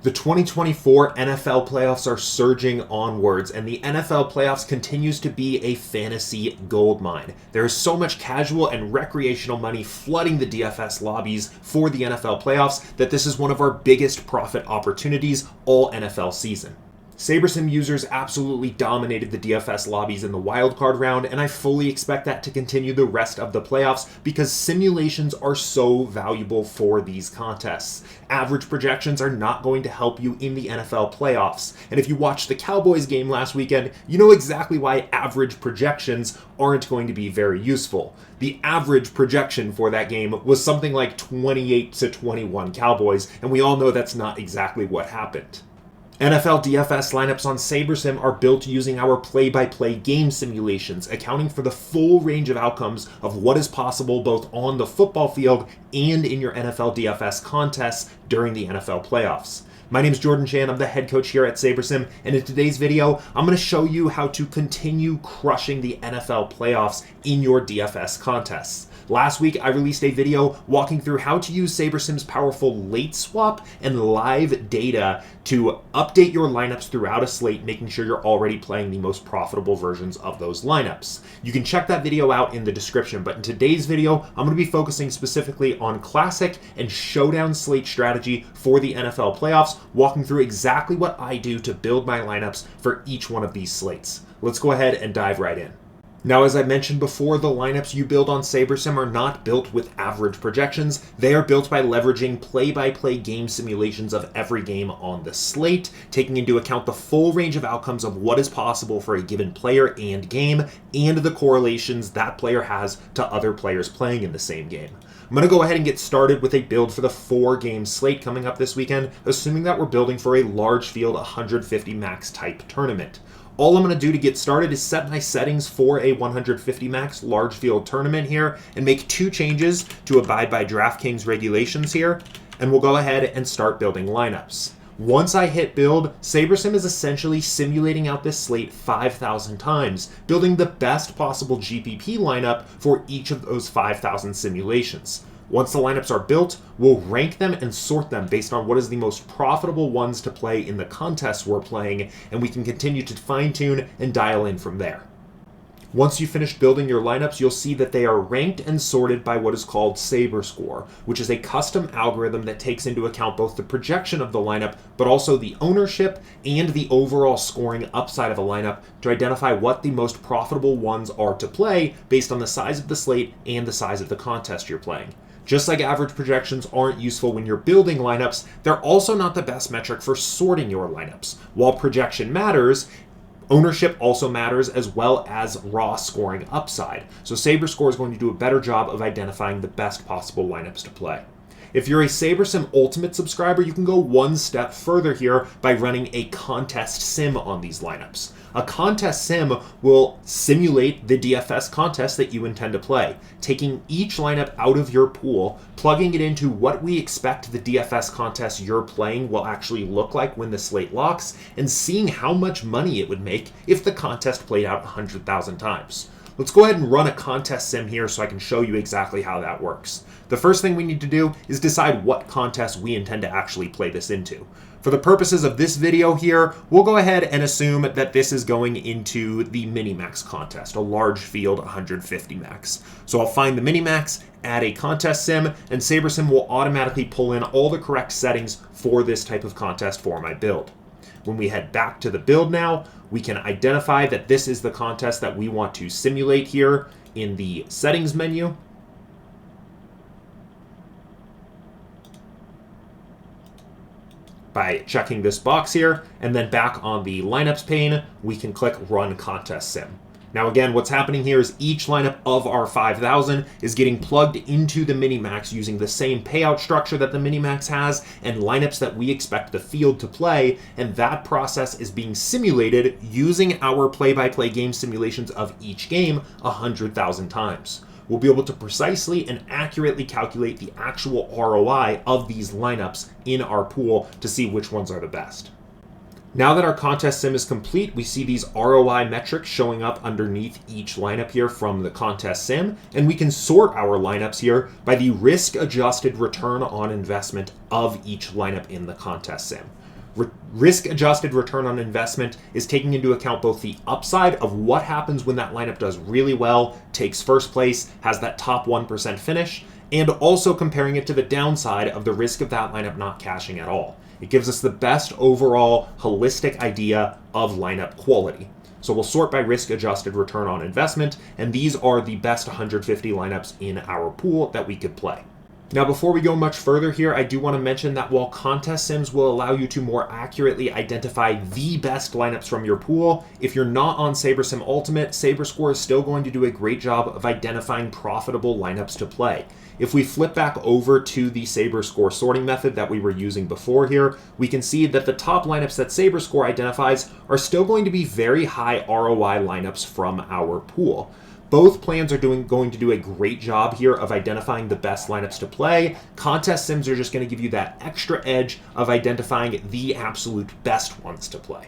The 2024 NFL playoffs are surging onwards, and the NFL playoffs continues to be a fantasy goldmine. There is so much casual and recreational money flooding the DFS lobbies for the NFL playoffs that this is one of our biggest profit opportunities all NFL season. SaberSim users absolutely dominated the DFS lobbies in the wildcard round, and I fully expect that to continue the rest of the playoffs because simulations are so valuable for these contests. Average projections are not going to help you in the NFL playoffs, and if you watched the Cowboys game last weekend, you know exactly why average projections aren't going to be very useful. The average projection for that game was something like 28-21 Cowboys, and we all know that's not exactly what happened. NFL DFS lineups on SaberSim are built using our play-by-play game simulations, accounting for the full range of outcomes of what is possible both on the football field and in your NFL DFS contests during the NFL playoffs. My name is Jordan Chan, I'm the head coach here at SaberSim, and in today's video, I'm going to show you how to continue crushing the NFL playoffs in your DFS contests. Last week, I released a video walking through how to use SaberSim's powerful late swap and live data to update your lineups throughout a slate, making sure you're already playing the most profitable versions of those lineups. You can check that video out in the description, but in today's video, I'm going to be focusing specifically on Classic and Showdown slate strategy for the NFL playoffs, walking through exactly what I do to build my lineups for each one of these slates. Let's go ahead and dive right in. Now, as I mentioned before, the lineups you build on SaberSim are not built with average projections. They are built by leveraging play-by-play game simulations of every game on the slate, taking into account the full range of outcomes of what is possible for a given player and game, and the correlations that player has to other players playing in the same game. I'm going to go ahead and get started with a build for the 4-game slate coming up this weekend, assuming that we're building for a large field 150 max type tournament. All I'm going to do to get started is set my settings for a 150 max large field tournament here and make 2 changes to abide by DraftKings regulations here, and we'll go ahead and start building lineups. Once I hit build, SaberSim is essentially simulating out this slate 5,000 times, building the best possible GPP lineup for each of those 5,000 simulations. Once the lineups are built, we'll rank them and sort them based on what is the most profitable ones to play in the contests we're playing, and we can continue to fine-tune and dial in from there. Once you finish building your lineups, you'll see that they are ranked and sorted by what is called SaberScore, which is a custom algorithm that takes into account both the projection of the lineup, but also the ownership and the overall scoring upside of a lineup to identify what the most profitable ones are to play based on the size of the slate and the size of the contest you're playing. Just like average projections aren't useful when you're building lineups, they're also not the best metric for sorting your lineups. While projection matters, ownership also matters as well as raw scoring upside. So SaberScore is going to do a better job of identifying the best possible lineups to play. If you're a SaberSim Ultimate subscriber, you can go one step further here by running a contest sim on these lineups. A contest sim will simulate the DFS contest that you intend to play, taking each lineup out of your pool, plugging it into what we expect the DFS contest you're playing will actually look like when the slate locks, and seeing how much money it would make if the contest played out 100,000 times. Let's go ahead and run a contest sim here so I can show you exactly how that works. The first thing we need to do is decide what contest we intend to actually play this into. For the purposes of this video here, we'll go ahead and assume that this is going into the Minimax contest, a large field 150 max. So I'll find the Minimax, add a contest sim, and SaberSim will automatically pull in all the correct settings for this type of contest for my build. When we head back to the build now, we can identify that this is the contest that we want to simulate here in the settings menu. By checking this box here, and then back on the lineups pane, we can click Run Contest Sim. Now again, what's happening here is each lineup of our 5,000 is getting plugged into the Minimax using the same payout structure that the Minimax has and lineups that we expect the field to play, and that process is being simulated using our play-by-play game simulations of each game 100,000 times. We'll be able to precisely and accurately calculate the actual ROI of these lineups in our pool to see which ones are the best. Now that our contest sim is complete, we see these ROI metrics showing up underneath each lineup here from the contest sim, and we can sort our lineups here by the risk-adjusted return on investment of each lineup in the contest sim. Risk-adjusted return on investment is taking into account both the upside of what happens when that lineup does really well, takes first place, has that top 1% finish, and also comparing it to the downside of the risk of that lineup not cashing at all. It gives us the best overall holistic idea of lineup quality. So we'll sort by risk-adjusted return on investment, and these are the best 150 lineups in our pool that we could play. Now, before we go much further here, I do want to mention that while contest sims will allow you to more accurately identify the best lineups from your pool, if you're not on SaberSim Ultimate, SaberScore is still going to do a great job of identifying profitable lineups to play. If we flip back over to the SaberScore sorting method that we were using before here, we can see that the top lineups that SaberScore identifies are still going to be very high ROI lineups from our pool. Both plans are going to do a great job here of identifying the best lineups to play. Contest sims are just going to give you that extra edge of identifying the absolute best ones to play.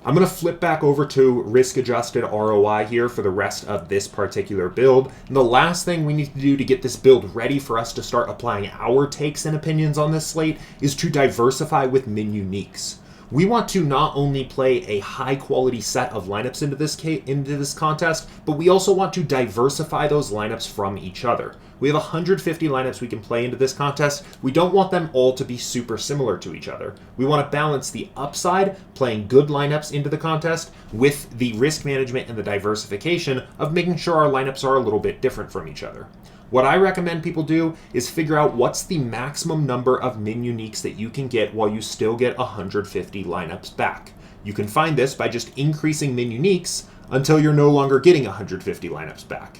I'm going to flip back over to risk-adjusted ROI here for the rest of this particular build. And the last thing we need to do to get this build ready for us to start applying our takes and opinions on this slate is to diversify with min uniques. We want to not only play a high-quality set of lineups into this contest, but we also want to diversify those lineups from each other. We have 150 lineups we can play into this contest. We don't want them all to be super similar to each other. We want to balance the upside, playing good lineups into the contest, with the risk management and the diversification of making sure our lineups are a little bit different from each other. What I recommend people do is figure out what's the maximum number of min uniques that you can get while you still get 150 lineups back. You can find this by just increasing min uniques until you're no longer getting 150 lineups back.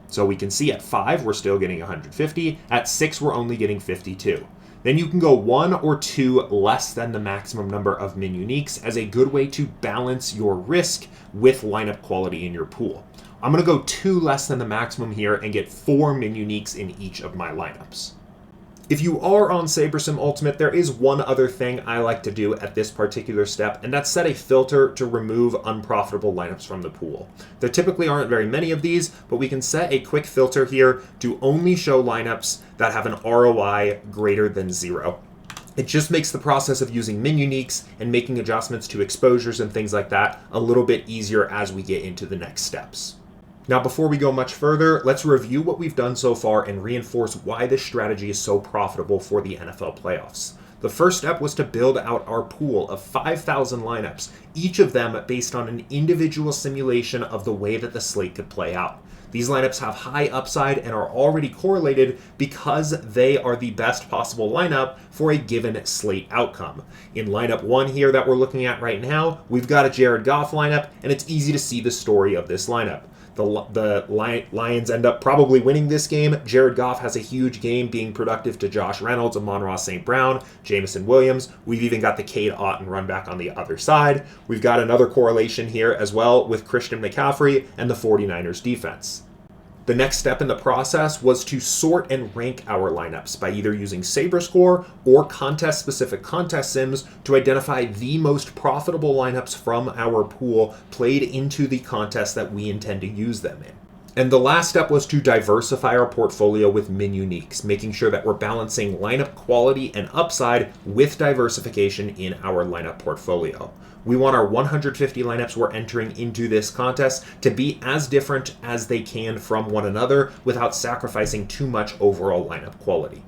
So we can see at 5, we're still getting 150. At 6, we're only getting 52. Then you can go 1 or 2 less than the maximum number of min uniques as a good way to balance your risk with lineup quality in your pool. I'm going to go 2 less than the maximum here and get 4 min uniques in each of my lineups. If you are on SaberSim Ultimate, there is one other thing I like to do at this particular step, and that's set a filter to remove unprofitable lineups from the pool. There typically aren't very many of these, but we can set a quick filter here to only show lineups that have an ROI greater than 0. It just makes the process of using min uniques and making adjustments to exposures and things like that a little bit easier as we get into the next steps. Now, before we go much further, let's review what we've done so far and reinforce why this strategy is so profitable for the NFL playoffs. The first step was to build out our pool of 5,000 lineups, each of them based on an individual simulation of the way that the slate could play out. These lineups have high upside and are already correlated because they are the best possible lineup for a given slate outcome. In lineup 1 here that we're looking at right now, we've got a Jared Goff lineup, and it's easy to see the story of this lineup. The Lions end up probably winning this game. Jared Goff has a huge game being productive to Josh Reynolds, Amon-Ra St. Brown, Jameson Williams. We've even got the Cade Otton run back on the other side. We've got another correlation here as well with Christian McCaffrey and the 49ers defense. The next step in the process was to sort and rank our lineups by either using SaberScore or contest-specific contest sims to identify the most profitable lineups from our pool played into the contest that we intend to use them in. And the last step was to diversify our portfolio with min uniques, making sure that we're balancing lineup quality and upside with diversification in our lineup portfolio. We want our 150 lineups we're entering into this contest to be as different as they can from one another without sacrificing too much overall lineup quality.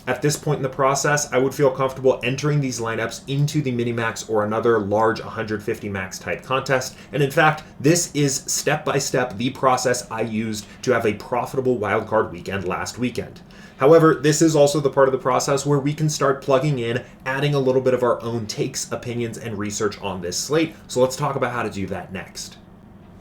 At this point in the process, I would feel comfortable entering these lineups into the Minimax or another large 150 max type contest. And in fact, this is step by step the process I used to have a profitable wildcard weekend last weekend. However, this is also the part of the process where we can start plugging in, adding a little bit of our own takes, opinions, and research on this slate. So let's talk about how to do that next.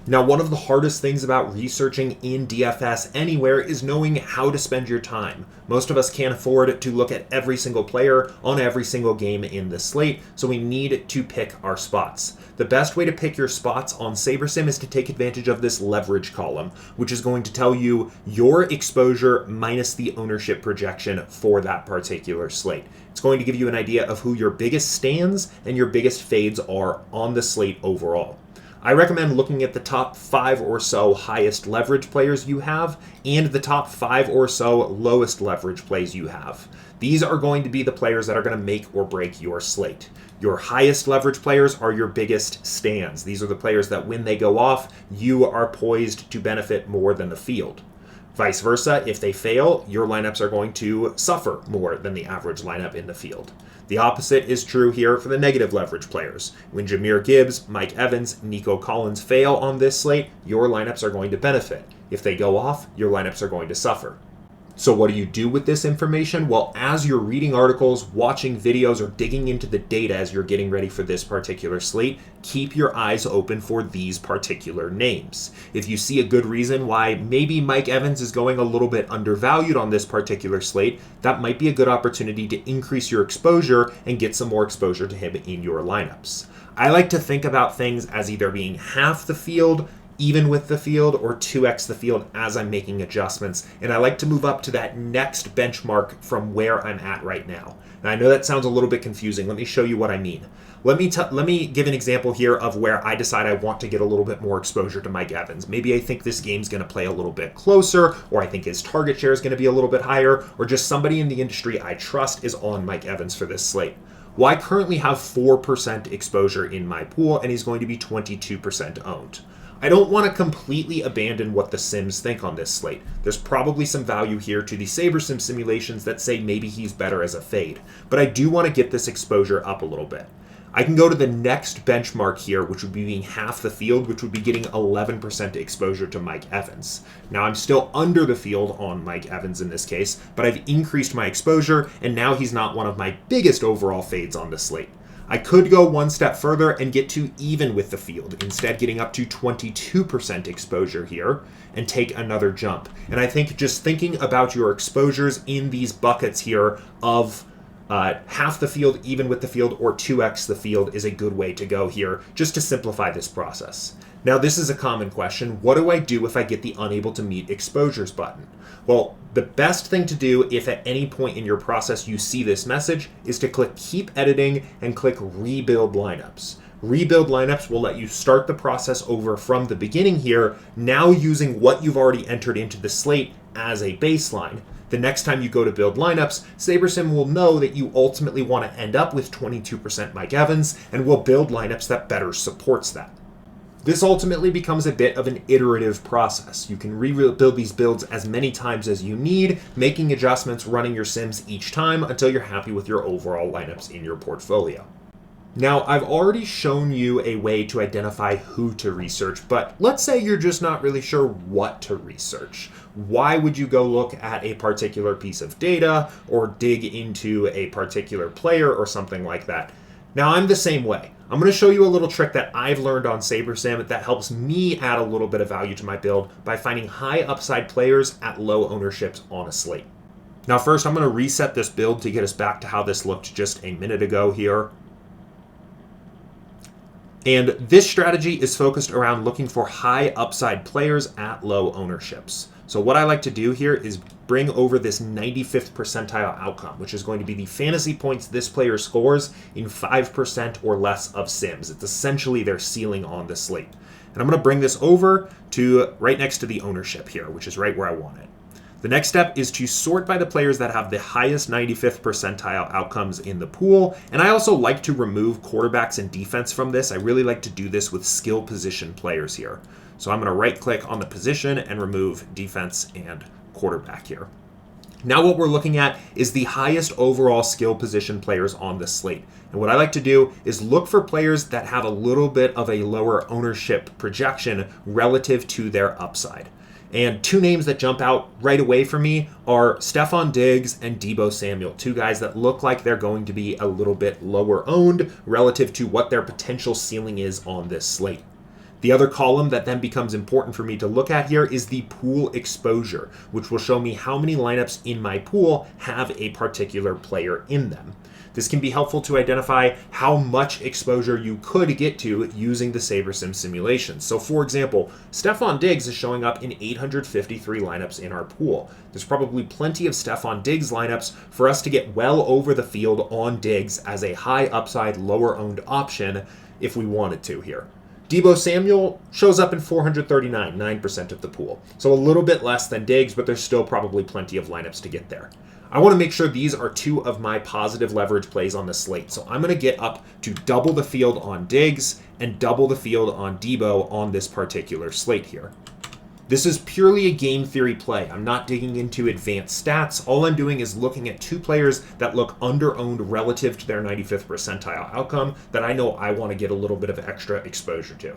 Now, one of the hardest things about researching in DFS anywhere is knowing how to spend your time. Most of us can't afford to look at every single player on every single game in the slate, so we need to pick our spots. The best way to pick your spots on SaberSim is to take advantage of this leverage column, which is going to tell you your exposure minus the ownership projection for that particular slate. It's going to give you an idea of who your biggest stands and your biggest fades are on the slate overall. I recommend looking at the top 5 or so highest leverage players you have and the top 5 or so lowest leverage plays you have. These are going to be the players that are going to make or break your slate. Your highest leverage players are your biggest stands. These are the players that when they go off, you are poised to benefit more than the field. Vice versa, if they fail, your lineups are going to suffer more than the average lineup in the field. The opposite is true here for the negative leverage players. When Jahmyr Gibbs, Mike Evans, Nico Collins fail on this slate, your lineups are going to benefit. If they go off, your lineups are going to suffer. So what do you do with this information? Well, as you're reading articles, watching videos, or digging into the data as you're getting ready for this particular slate, keep your eyes open for these particular names. If you see a good reason why maybe Mike Evans is going a little bit undervalued on this particular slate, that might be a good opportunity to increase your exposure and get some more exposure to him in your lineups. I like to think about things as either being half the field, even with the field, or 2x the field as I'm making adjustments. And I like to move up to that next benchmark from where I'm at right now. And I know that sounds a little bit confusing. Let me show you what I mean. Let me give an example here of where I decide I want to get a little bit more exposure to Mike Evans. Maybe I think this game's going to play a little bit closer, or I think his target share is going to be a little bit higher, or just somebody in the industry I trust is on Mike Evans for this slate. Well, I currently have 4% exposure in my pool, and he's going to be 22% owned. I don't want to completely abandon what the Sims think on this slate. There's probably some value here to the SaberSim simulations that say maybe he's better as a fade, but I do want to get this exposure up a little bit. I can go to the next benchmark here, which would be being half the field, which would be getting 11% exposure to Mike Evans. Now, I'm still under the field on Mike Evans in this case, but I've increased my exposure, and now he's not one of my biggest overall fades on the slate. I could go one step further and get to even with the field, instead getting up to 22% exposure here and take another jump. And I think just thinking about your exposures in these buckets here of half the field, even with the field, or 2x the field is a good way to go here, just to simplify this process. Now, this is a common question. What do I do if I get the unable to meet exposures button? Well, the best thing to do if at any point in your process you see this message is to click Keep Editing and click Rebuild Lineups. Rebuild Lineups will let you start the process over from the beginning here, now using what you've already entered into the slate as a baseline. The next time you go to build lineups, SaberSim will know that you ultimately want to end up with 22% Mike Evans and will build lineups that better supports that. This ultimately becomes a bit of an iterative process. You can rebuild these builds as many times as you need, making adjustments, running your sims each time until you're happy with your overall lineups in your portfolio. Now, I've already shown you a way to identify who to research, but let's say you're just not really sure what to research. Why would you go look at a particular piece of data or dig into a particular player or something like that? Now, I'm the same way. I'm going to show you a little trick that I've learned on SaberSim that helps me add a little bit of value to my build by finding high upside players at low ownerships on a slate. Now, first, I'm going to reset this build to get us back to how this looked just a minute ago here. And this strategy is focused around looking for high upside players at low ownerships. So what I like to do here is bring over this 95th percentile outcome, which is going to be the fantasy points this player scores in 5% or less of sims. It's essentially their ceiling on the slate. And I'm going to bring this over to right next to the ownership here, which is right where I want it. The next step is to sort by the players that have the highest 95th percentile outcomes in the pool. And I also like to remove quarterbacks and defense from this. I really like to do this with skill position players here. So I'm going to right click on the position and remove defense and quarterback here. Now what we're looking at is the highest overall skill position players on the slate. And what I like to do is look for players that have a little bit of a lower ownership projection relative to their upside. And two names that jump out right away for me are Stephon Diggs and Deebo Samuel, two guys that look like they're going to be a little bit lower owned relative to what their potential ceiling is on this slate. The other column that then becomes important for me to look at here is the pool exposure, which will show me how many lineups in my pool have a particular player in them. This can be helpful to identify how much exposure you could get to using the SaberSim simulations. So for example, Stephon Diggs is showing up in 853 lineups in our pool. There's probably plenty of Stephon Diggs lineups for us to get well over the field on Diggs as a high upside, lower owned option if we wanted to here. Deebo Samuel shows up in 439, 9% of the pool. So a little bit less than Diggs, but there's still probably plenty of lineups to get there. I want to make sure these are two of my positive leverage plays on the slate. So I'm going to get up to double the field on Diggs and double the field on Debo on this particular slate here. This is purely a game theory play. I'm not digging into advanced stats. All I'm doing is looking at two players that look under-owned relative to their 95th percentile outcome that I know I want to get a little bit of extra exposure to.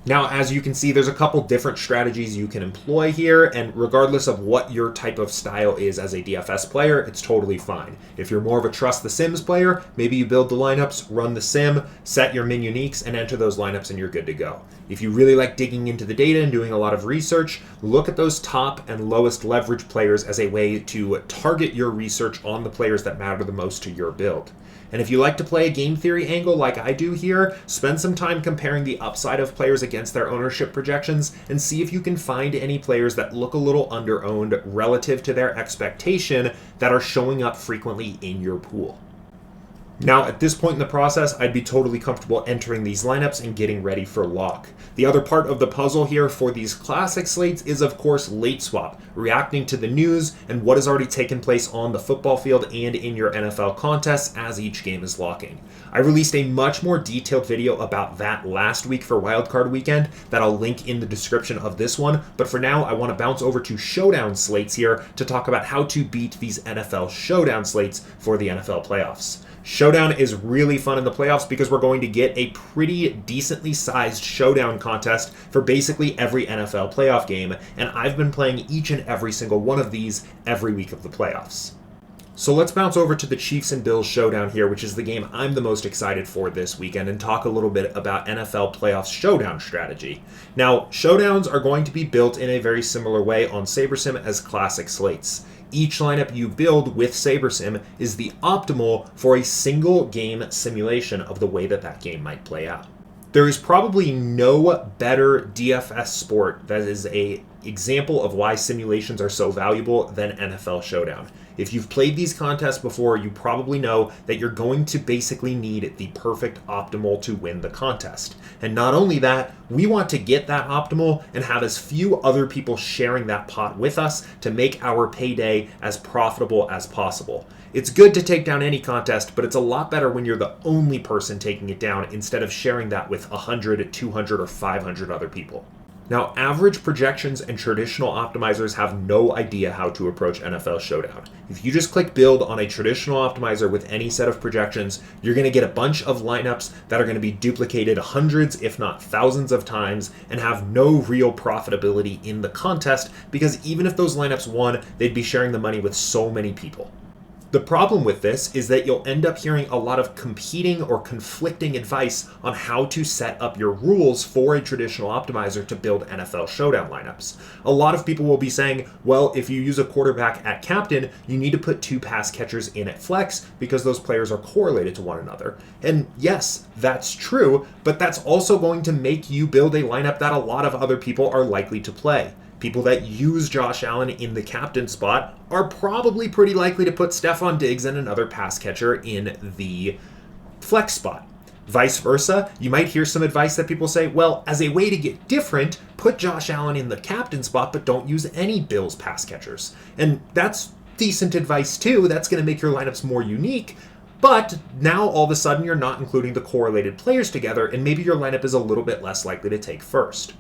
Now, as you can see, there's a couple different strategies you can employ here, and regardless of what your type of style is as a DFS player, it's totally fine. If you're more of a trust the Sims player, maybe you build the lineups, run the sim, set your min uniques, and enter those lineups, and you're good to go. If you really like digging into the data and doing a lot of research, look at those top and lowest leverage players as a way to target your research on the players that matter the most to your build. And if you like to play a game theory angle like I do here, spend some time comparing the upside of players against their ownership projections and see if you can find any players that look a little under-owned relative to their expectation that are showing up frequently in your pool. Now, at this point in the process, I'd be totally comfortable entering these lineups and getting ready for lock. The other part of the puzzle here for these classic slates is, of course, late swap, reacting to the news and what has already taken place on the football field and in your NFL contests as each game is locking. I released a much more detailed video about that last week for Wildcard Weekend that I'll link in the description of this one, but for now, I want to bounce over to Showdown slates here to talk about how to beat these NFL Showdown slates for the NFL playoffs. Showdown is really fun in the playoffs because we're going to get a pretty decently sized showdown contest for basically every NFL playoff game, and I've been playing each and every single one of these every week of the playoffs. So let's bounce over to the Chiefs and Bills showdown here, which is the game I'm the most excited for this weekend, and talk a little bit about NFL playoffs showdown strategy. Now, showdowns are going to be built in a very similar way on SaberSim as classic slates. Each lineup you build with SaberSim is the optimal for a single game simulation of the way that game might play out. There is probably no better DFS sport that is an example of why simulations are so valuable than NFL Showdown. If you've played these contests before, you probably know that you're going to basically need the perfect optimal to win the contest. And not only that, we want to get that optimal and have as few other people sharing that pot with us to make our payday as profitable as possible. It's good to take down any contest, but it's a lot better when you're the only person taking it down instead of sharing that with 100, 200, or 500 other people. Now, average projections and traditional optimizers have no idea how to approach NFL Showdown. If you just click build on a traditional optimizer with any set of projections, you're going to get a bunch of lineups that are going to be duplicated hundreds, if not thousands of times, and have no real profitability in the contest because even if those lineups won, they'd be sharing the money with so many people. The problem with this is that you'll end up hearing a lot of competing or conflicting advice on how to set up your rules for a traditional optimizer to build NFL Showdown lineups. A lot of people will be saying, well, if you use a quarterback at captain, you need to put two pass catchers in at flex because those players are correlated to one another. And yes, that's true, but that's also going to make you build a lineup that a lot of other people are likely to play. People that use Josh Allen in the captain spot are probably pretty likely to put Stephon Diggs and another pass catcher in the flex spot. Vice versa, you might hear some advice that people say, well, as a way to get different, put Josh Allen in the captain spot, but don't use any Bills pass catchers. And that's decent advice too. That's going to make your lineups more unique. But now all of a sudden you're not including the correlated players together, and maybe your lineup is a little bit less likely to take first.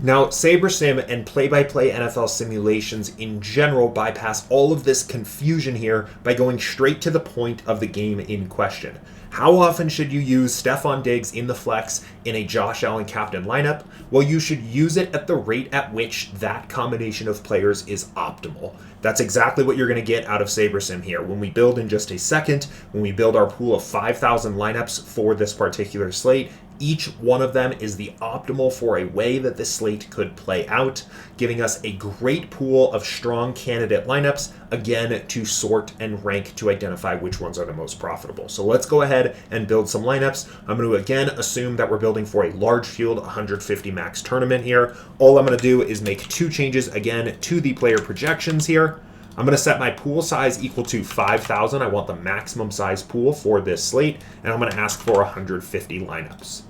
Now, SaberSim and play-by-play NFL simulations in general bypass all of this confusion here by going straight to the point of the game in question. How often should you use Stephon Diggs in the flex in a Josh Allen captain lineup? Well, you should use it at the rate at which that combination of players is optimal. That's exactly what you're going to get out of SaberSim here. When we build in just a second, when we build our pool of 5,000 lineups for this particular slate, each one of them is the optimal for a way that the slate could play out, giving us a great pool of strong candidate lineups, again, to sort and rank to identify which ones are the most profitable. So let's go ahead and build some lineups. I'm going to again assume that we're building for a large field 150 max tournament here. All I'm going to do is make two changes again to the player projections here. I'm going to set my pool size equal to 5,000. I want the maximum size pool for this slate, and I'm going to ask for 150 lineups.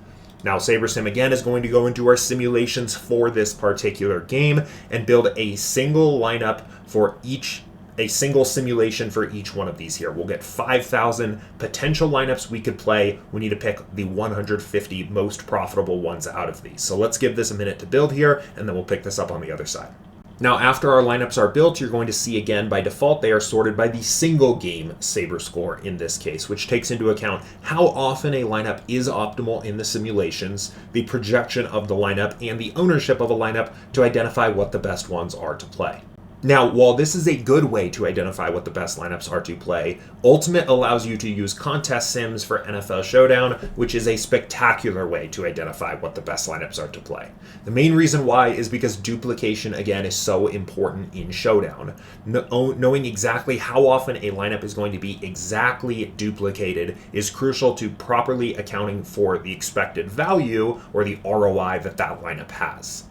Now, SaberSim again is going to go into our simulations for this particular game and build a single lineup for each a single simulation for each one of these here. We'll get 5,000 potential lineups we could play. We need to pick the 150 most profitable ones out of these. So let's give this a minute to build here, and then we'll pick this up on the other side. Now, after our lineups are built, you're going to see again, by default, they are sorted by the single game Saber score in this case, which takes into account how often a lineup is optimal in the simulations, the projection of the lineup, and the ownership of a lineup to identify what the best ones are to play. Now, while this is a good way to identify what the best lineups are to play, Ultimate allows you to use contest sims for NFL Showdown, which is a spectacular way to identify what the best lineups are to play. The main reason why is because duplication, again, is so important in Showdown. Knowing exactly how often a lineup is going to be exactly duplicated is crucial to properly accounting for the expected value or the ROI that that lineup has.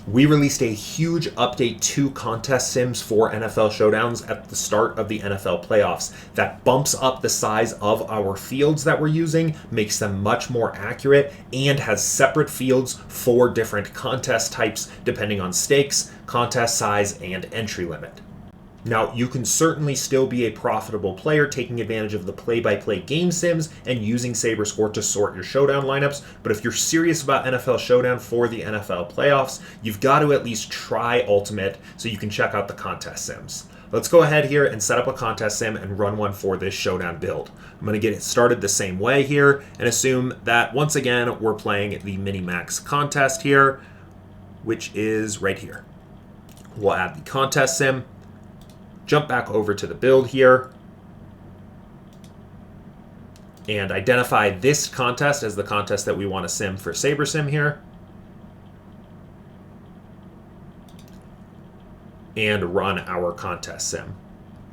We released a huge update to contest sims for NFL Showdowns at the start of the NFL playoffs that bumps up the size of our fields that we're using, makes them much more accurate, and has separate fields for different contest types depending on stakes, contest size, and entry limit. Now, you can certainly still be a profitable player taking advantage of the play-by-play game sims and using SaberScore to sort your Showdown lineups, but if you're serious about NFL Showdown for the NFL playoffs, you've got to at least try Ultimate so you can check out the contest sims. Let's go ahead here and set up a contest sim and run one for this Showdown build. I'm going to get it started the same way here and assume that, once again, we're playing the Mini-Max contest here, which is right here. We'll add the contest sim. Jump back over to the build here and identify this contest as the contest that we want to sim for SaberSim here. And run our contest sim.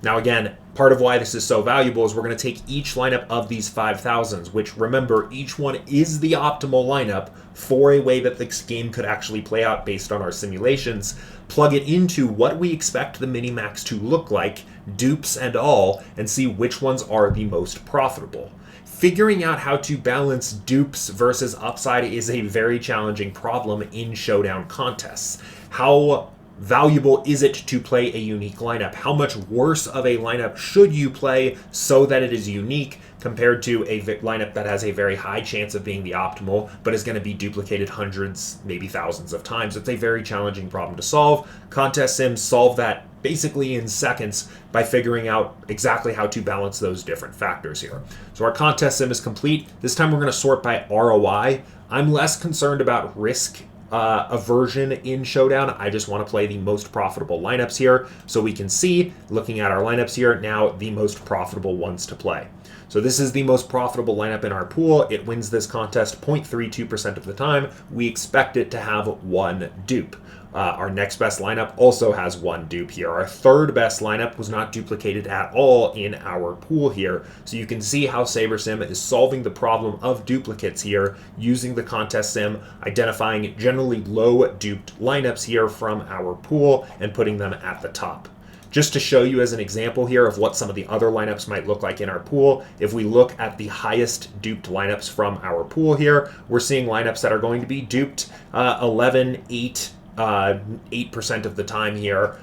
Now again, part of why this is so valuable is we're going to take each lineup of these 5,000s, which, remember, each one is the optimal lineup for a way that this game could actually play out based on our simulations, plug it into what we expect the Minimax to look like, dupes and all, and see which ones are the most profitable. Figuring out how to balance dupes versus upside is a very challenging problem in Showdown contests. How valuable is it to play a unique lineup? How much worse of a lineup should you play so that it is unique compared to a lineup that has a very high chance of being the optimal, but is going to be duplicated hundreds, maybe thousands of times? It's a very challenging problem to solve. Contest sims solve that basically in seconds by figuring out exactly how to balance those different factors here. So our contest sim is complete. This time we're going to sort by ROI. I'm less concerned about risk aversion in Showdown. I just want to play the most profitable lineups here so we can see, looking at our lineups here, now the most profitable ones to play. So this is the most profitable lineup in our pool. It wins this contest 0.32% of the time. We expect it to have one dupe. Our next best lineup also has one dupe here. Our third best lineup was not duplicated at all in our pool here. So you can see how SaberSim is solving the problem of duplicates here using the contest sim, identifying generally low duped lineups here from our pool and putting them at the top. Just to show you as an example here of what some of the other lineups might look like in our pool, if we look at the highest duped lineups from our pool here, we're seeing lineups that are going to be duped 11, 8% of the time here,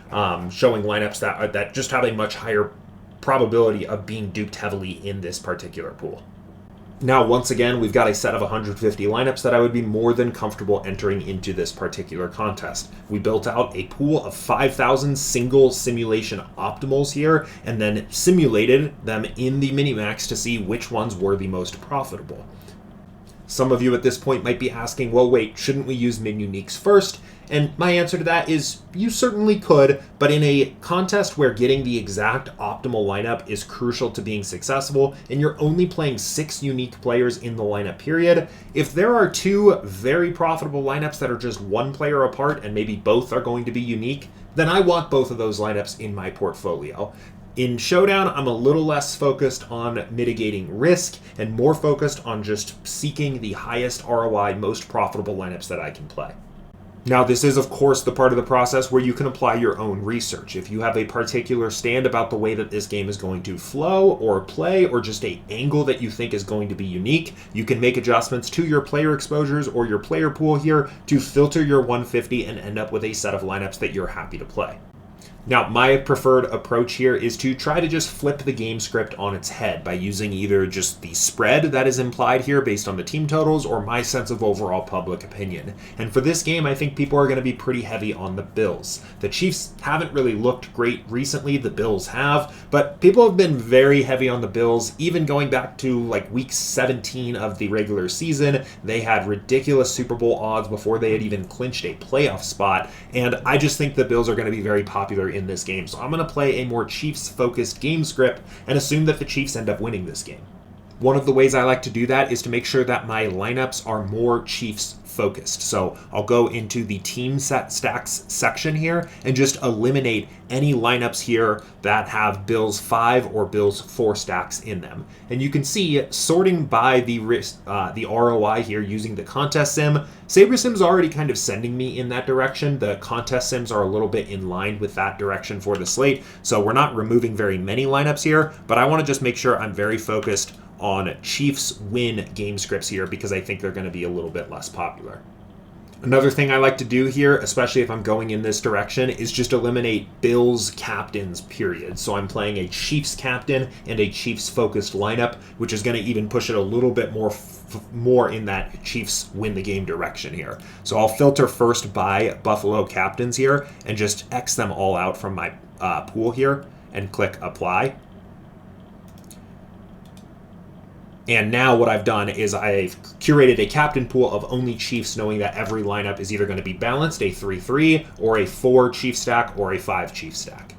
showing lineups that just have a much higher probability of being duped heavily in this particular pool. Now, once again, we've got a set of 150 lineups that I would be more than comfortable entering into this particular contest. We built out a pool of 5,000 single simulation optimals here, and then simulated them in the Minimax to see which ones were the most profitable. Some of you at this point might be asking, well, wait, shouldn't we use min-uniques first? And my answer to that is you certainly could, but in a contest where getting the exact optimal lineup is crucial to being successful, and you're only playing 6 unique players in the lineup period, if there are 2 very profitable lineups that are just 1 player apart and maybe both are going to be unique, then I want both of those lineups in my portfolio. In Showdown, I'm a little less focused on mitigating risk and more focused on just seeking the highest ROI, most profitable lineups that I can play. Now, this is, of course, the part of the process where you can apply your own research. If you have a particular stand about the way that this game is going to flow or play, or just an angle that you think is going to be unique, you can make adjustments to your player exposures or your player pool here to filter your 150 and end up with a set of lineups that you're happy to play. Now, my preferred approach here is to try to just flip the game script on its head by using either just the spread that is implied here based on the team totals or my sense of overall public opinion. And for this game, I think people are going to be pretty heavy on the Bills. The Chiefs haven't really looked great recently, the Bills have, but people have been very heavy on the Bills, even going back to like week 17 of the regular season. They had ridiculous Super Bowl odds before they had even clinched a playoff spot, and I just think the Bills are going to be very popular in this game. So I'm going to play a more Chiefs-focused game script and assume that the Chiefs end up winning this game. One of the ways I like to do that is to make sure that my lineups are more Chiefs focused. So I'll go into the team set stacks section here and just eliminate any lineups here that have Bills 5 or Bills 4 stacks in them. And you can see sorting by the ROI here using the contest sim, SaberSim's already kind of sending me in that direction. The contest sims are a little bit in line with that direction for the slate. So we're not removing very many lineups here, but I want to just make sure I'm very focused on Chiefs win game scripts here because I think they're going to be a little bit less popular. Another thing I like to do here, especially if I'm going in this direction, is just eliminate Bills captains, period. So I'm playing a Chiefs captain and a Chiefs focused lineup, which is going to even push it a little bit more in that Chiefs win the game direction here. So I'll filter first by Buffalo captains here and just X them all out from my pool here and click apply. And now what I've done is I've curated a captain pool of only Chiefs, knowing that every lineup is either going to be balanced, a 3-3, or a 4 Chief stack, or a 5 Chief stack.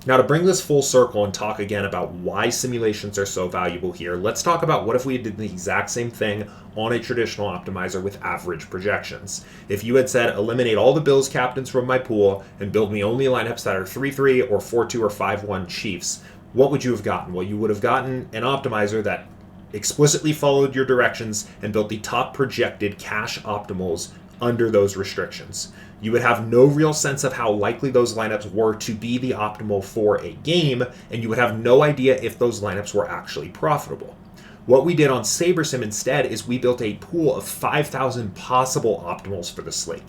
Now to bring this full circle and talk again about why simulations are so valuable here, let's talk about what if we did the exact same thing on a traditional optimizer with average projections. If you had said eliminate all the Bills captains from my pool and build me only lineups that are 3-3 or 4-2 or 5-1 Chiefs, what would you have gotten? Well, you would have gotten an optimizer that explicitly followed your directions and built the top projected cash optimals under those restrictions. You would have no real sense of how likely those lineups were to be the optimal for a game, and you would have no idea if those lineups were actually profitable. What we did on SaberSim instead is we built a pool of 5,000 possible optimals for the slate.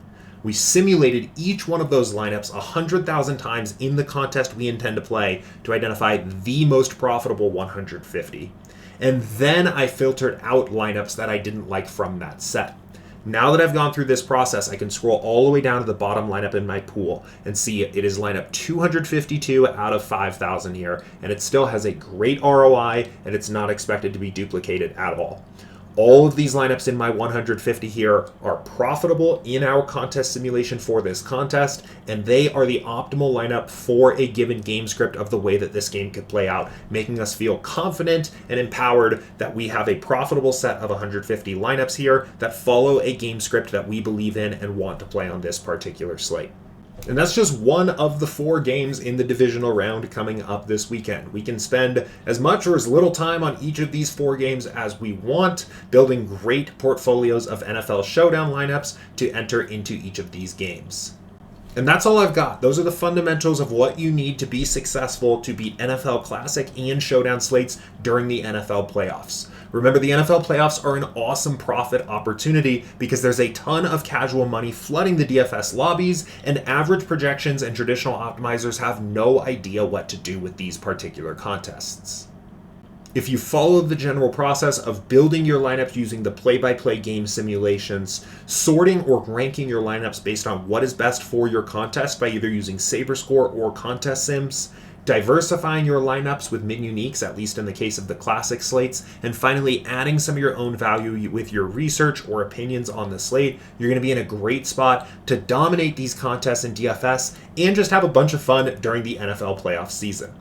We simulated each one of those lineups 100,000 times in the contest we intend to play to identify the most profitable 150. And then I filtered out lineups that I didn't like from that set. Now that I've gone through this process, I can scroll all the way down to the bottom lineup in my pool and see it is lineup 252 out of 5,000 here, and it still has a great ROI, and it's not expected to be duplicated at all. All of these lineups in my 150 here are profitable in our contest simulation for this contest, and they are the optimal lineup for a given game script of the way that this game could play out, making us feel confident and empowered that we have a profitable set of 150 lineups here that follow a game script that we believe in and want to play on this particular slate. And that's just one of the 4 games in the divisional round coming up this weekend. We can spend as much or as little time on each of these 4 games as we want, building great portfolios of NFL Showdown lineups to enter into each of these games. And that's all I've got. Those are the fundamentals of what you need to be successful to beat NFL Classic and Showdown slates during the NFL playoffs. Remember, the NFL playoffs are an awesome profit opportunity because there's a ton of casual money flooding the DFS lobbies, and average projections and traditional optimizers have no idea what to do with these particular contests. If you follow the general process of building your lineups using the play-by-play game simulations, sorting or ranking your lineups based on what is best for your contest by either using SaberScore or contest sims, diversifying your lineups with min-uniques, at least in the case of the classic slates, and finally adding some of your own value with your research or opinions on the slate, you're going to be in a great spot to dominate these contests in DFS and just have a bunch of fun during the NFL playoff season.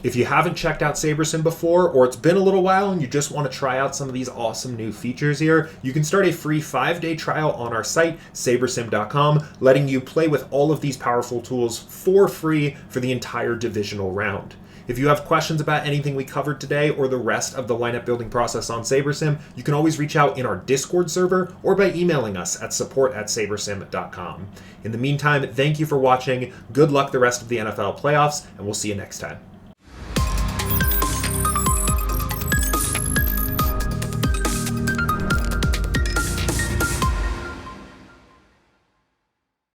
If you haven't checked out SaberSim before, or it's been a little while and you just want to try out some of these awesome new features here, you can start a free 5-day trial on our site, SaberSim.com, letting you play with all of these powerful tools for free for the entire divisional round. If you have questions about anything we covered today or the rest of the lineup building process on SaberSim, you can always reach out in our Discord server or by emailing us at support@sabersim.com. In the meantime, thank you for watching, good luck the rest of the NFL playoffs, and we'll see you next time.